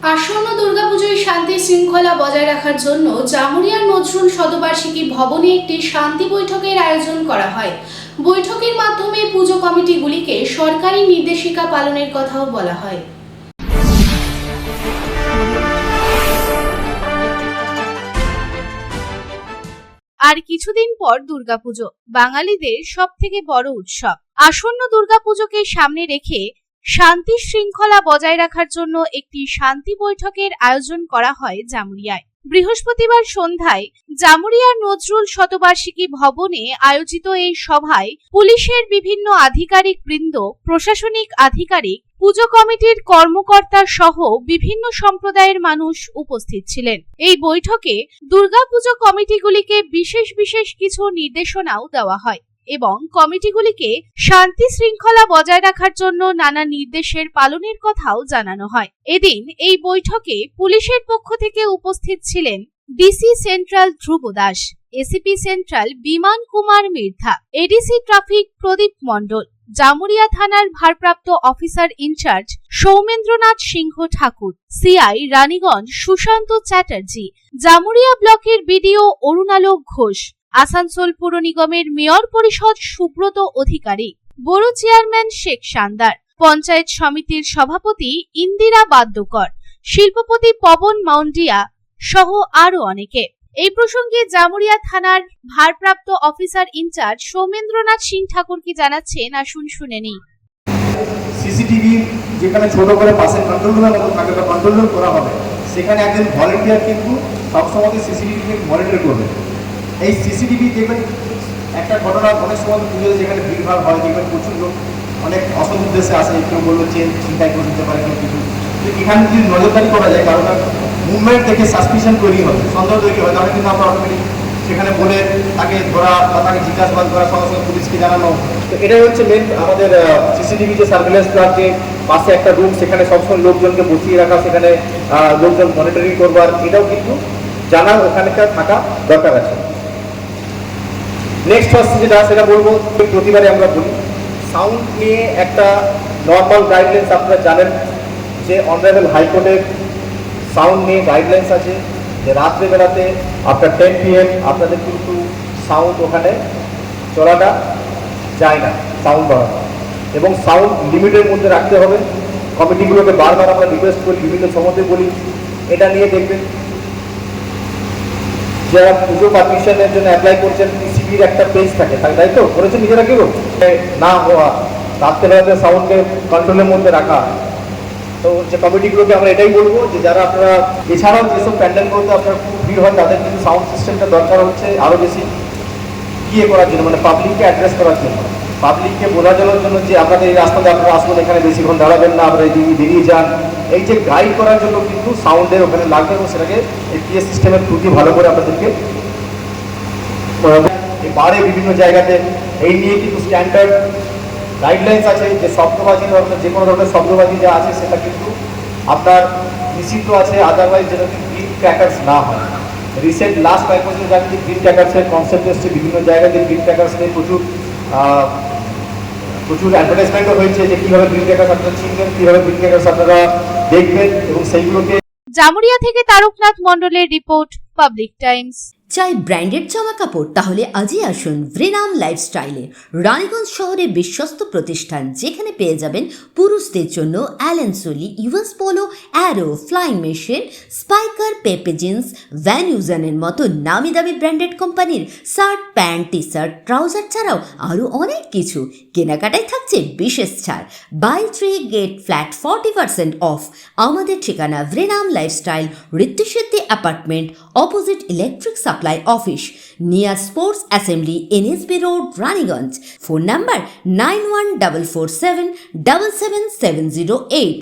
আসন্ন দুর্গাপুজোয় শান্তি শৃঙ্খলা বজায় রাখার জন্য জামুরিয়ার নজরুল শতবার্ষিকী ভবনে একটি শান্তি বৈঠকের আয়োজন করা হয়। বৈঠকের মাধ্যমে পুজো কমিটিগুলিকে সরকারি নির্দেশিকা পালনের কথাও বলা হয়। আর কিছুদিন পর দুর্গাপুজো, বাঙালিদের সবথেকে বড় উৎসব। আসন্ন দুর্গাপুজোকে সামনে রেখে শান্তি শৃঙ্খলা বজায় রাখার জন্য একটি শান্তি বৈঠকের আয়োজন করা হয় জামুরিয়ায়। বৃহস্পতিবার সন্ধ্যায় জামুরিয়ার নজরুল শতবার্ষিকী ভবনে আয়োজিত এই সভায় পুলিশের বিভিন্ন আধিকারিক বৃন্দ, প্রশাসনিক আধিকারিক, পুজো কমিটির কর্মকর্তা সহ বিভিন্ন সম্প্রদায়ের মানুষ উপস্থিত ছিলেন। এই বৈঠকে দুর্গাপুজো কমিটিগুলিকে বিশেষ কিছু নির্দেশনাও দেওয়া হয় এবং কমিটিগুলিকে শান্তি শৃঙ্খলা বজায় রাখার জন্য নানা নির্দেশের পালনের কথাও জানানো হয়। এদিন এই বৈঠকে পুলিশের পক্ষ থেকে উপস্থিত ছিলেন ডিসি সেন্ট্রাল ধ্রুব দাস, এসিপি সেন্ট্রাল বিমান কুমার মির্ধা, এডিসি ট্রাফিক প্রদীপ মণ্ডল, জামুরিয়া থানার ভারপ্রাপ্ত অফিসার ইনচার্জ সৌমেন্দ্রনাথ সিংহ ঠাকুর, সিআই রানীগঞ্জ সুশান্ত চ্যাটার্জি, জামুরিয়া ব্লকের বিডিও অরুণালোক ঘোষ, আসানসোল পুর নিগমের মেয়র পরিষদ সুব্রত অধিকারী, বড় চেয়ারম্যান শেখ শান্দার, পঞ্চায়েত সমিতির সভাপতি ইন্দিরা বাদ্যকর, শিল্পপতি পবন মাউন্ডিয়া সহ আরো অনেকে। এই প্রসঙ্গে জামুরিয়া থানার ভারপ্রাপ্ত অফিসার ইনচার্জ সৌমেন্দ্রনাথ সিং ঠাকুর কি জানাচ্ছেন, আসুন শুনে নিই। সিসিটিভি যেখানে ছোট করে পাশে কন্ট্রোল রুমের মতো থাকে বা কন্ট্রোল রুম করা হবে, সেখানে একজন ভলেন্টিয়ার কিন্তু সবসময় সিসিটিভিকে মনিটর করবে। এই সিসিটিভি দেখবেন একটা ঘটনা অনেক সময় পুজোতে যেখানে ভিড়ভাড় হয়, দেখবেন প্রচুর লোক অনেক অসৎ উদ্দেশ্যে আসে, কেউ বললো চেন চিন্তায় করে দিতে পারে কেউ কিছু, কিন্তু এখানে যদি নজরদারি করা যায়, কারণ মুভমেন্ট দেখে সাসপিশন তৈরি হয়, সন্দেহ তৈরি হয়, তাহলে কিন্তু আমরা অটোমেটিক সেখানে বলে তাকে ধরা বা তাকে জিজ্ঞাসাবাদ করা, সঙ্গে সঙ্গে পুলিশকে জানানো। তো এটাই হচ্ছে মেন আমাদের সিসিটিভি যে সার্ভেলেন্স প্লাস, যে পাশে একটা রুম, সেখানে সবসময় লোকজনকে বসিয়ে রাখা, সেখানে লোকজন মনিটরিং করবার, এটাও কিন্তু জানা ওখানকার থাকা দরকার আছে। নেক্সট হচ্ছে যেটা সেটা বলবো, প্রতিবারে আমরা বলি সাউন্ড নিয়ে একটা নর্মাল গাইডলাইন্স আপনারা জানেন যে অনারেবল হাইকোর্টের সাউন্ড নিয়ে গাইডলাইন্স আছে যে রাত্রেবেলাতে আপনার 10 PM আপনাদের কিন্তু সাউন্ড ওখানে চলাটা যায় না, সাউন্ড বাড়ানো এবং সাউন্ড লিমিটের মধ্যে রাখতে হবে। কমিটিগুলোকে বারবার আমরা রিকোয়েস্ট করি, বিভিন্ন সময়তে বলি, এটা নিয়ে দেখবেন যারা পুজো পারমিশনের জন্য অ্যাপ্লাই করছেন, পিসিবির একটা পেজ থাকে, তাই তো করেছে নিজেরা, কেউ না হওয়া রাত্রেবেলাতে সাউন্ডকে কন্ট্রোলের মধ্যে রাখা। তো যে কমিটিগুলোকে আমরা এটাই বলবো যে যারা আপনারা এছাড়াও যেসব প্যান্ডেলগুলোতে আপনার খুব ভিড় হয়, তাদের কিন্তু সাউন্ড সিস্টেমটা দরকার হচ্ছে আরও বেশি করার জন্য, মানে পাবলিককে অ্যাড্রেস করার জন্য, পাবলিককে বোঝানোর জন্য যে আপনাদের এই রাস্তাতে আপনারা আসবেন, এখানে বেশিক্ষণ দাঁড়াবেন না, আপনারা এদিকে বেরিয়ে যান, এই যে গাইড করার জন্য কিন্তু সাউন্ডের ওখানে লাগবে এবং সেটাকে এই পিএস সিস্টেমের খুবই ভালো করে আপনাদেরকে বাড়ে বিভিন্ন জায়গাতে এই নিয়ে কিন্তু স্ট্যান্ডার্ড গাইডলাইন্স আছে যে শব্দবাজি ধরনের, যে কোনো ধরনের শব্দবাজি যা আছে সেটা কিন্তু আপনার নিষিদ্ধ আছে, আদারওয়াইজ যেটা কিন্তু গ্রিন ক্র্যাকার্স না হয়। রিসেন্ট লাস্ট কয়েক বছর যা কিন্তু গ্রিন ক্র্যাকার্সের কনসেপ্ট এসছে, বিভিন্ন জায়গাতে গ্রিন ক্র্যাকার্স নিয়ে প্রচুর অ্যাডভার্টাইজমেন্টও হয়েছে যে কীভাবে গ্রিন ক্র্যাকার্স আপনারা চিনবেন, কীভাবে গ্রিন ক্র্যাকার্স আপনারা দেখবেন এবং সেইগুলোকে। জামুরিয়া থেকে তারকনাথ মণ্ডলের রিপোর্ট, পাবলিক টাইমস। চাই ব্র্যান্ডেড জামা কাপড়? তাহলে আজই আসুন ভ্রিনাম লাইফস্টাইলে, রানীগঞ্জ শহরের বিশ্বস্ত প্রতিষ্ঠান, যেখানে পেয়ে যাবেন পুরুষদের জন্য Allen Solly, US Polo, Arrow, Flying Machine, Spykar, Pepe Jeans, Van ইউজানের মতো নামি দামি ব্র্যান্ডেড কোম্পানির shirt, pant, T shirt, trouser ছাড়াও আরও অনেক কিছু। কেনাকাটায় থাকছে বিশেষ ছাড়, বাই 3 গেট ফ্ল্যাট 40% অফ। আমাদের ঠিকানা ভ্রিনাম lifestyle, Ritusiddhi apartment, opposite electric supply office, near sports assembly, NSB road, Raniganj. Phone number 914477777008।